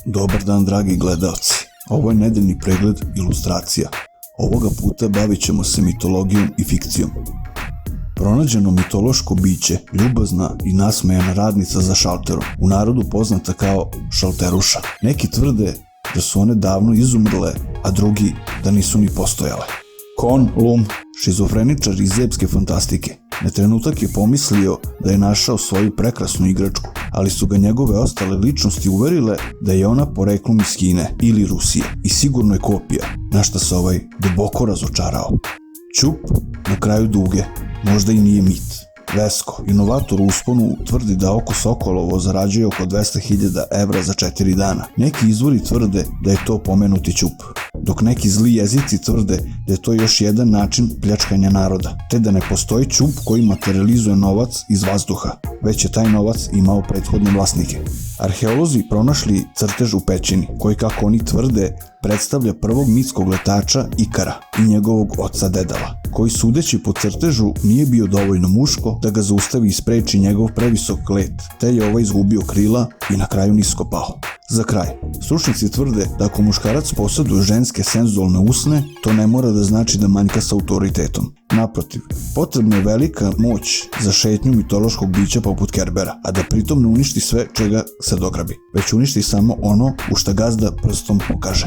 Dobar dan, dragi gledaoci. Ovo je nedeljni pregled ilustracija. Ovoga puta bavit ćemo se mitologijom i fikcijom. Pronađeno mitološko biće, ljubazna i nasmejana radnica za šalterom, u narodu poznata kao šalteruša. Neki tvrde da su one davno izumrle, a drugi da nisu ni postojale. Kon Lum, šizofreničar iz epske fantastike, na trenutak je pomislio da je našao svoju prekrasnu igračku, ali su ga njegove ostale ličnosti uverile da je ona poreklom iz Kine ili Rusije i sigurno je kopija, na šta se ovaj duboko razočarao. Ćup, na kraju duge, možda i nije mit. Vesko, inovator u usponu, tvrdi da oko Sokolovo zarađuje oko 200.000 evra za 4 dana. Neki izvori tvrde da je to pomenuti Ćup, dok neki zli jezici tvrde da je to još jedan način pljačkanja naroda, te da ne postoji Ćup koji materializuje novac iz vazduha, već je taj novac imao prethodne vlasnike. Arheolozi pronašli crtež u pećini, koji, kako oni tvrde, predstavlja prvog mitskog letača Ikara i njegovog oca Dedala, koji, sudeći po crtežu, nije bio dovoljno muško da ga zaustavi i spreči njegov previsok let, te je ovaj izgubio krila i na kraju nisko pao. Za kraj, stručnjaci tvrde da ako muškarac posjeduje ženske senzualne usne, to ne mora da znači da manjka sa autoritetom. Naprotiv, potrebna je velika moć za šetnju mitološkog bića poput Kerbera, a da pritom ne uništi sve čega se dograbi, već uništi samo ono u šta gazda prstom pokaže.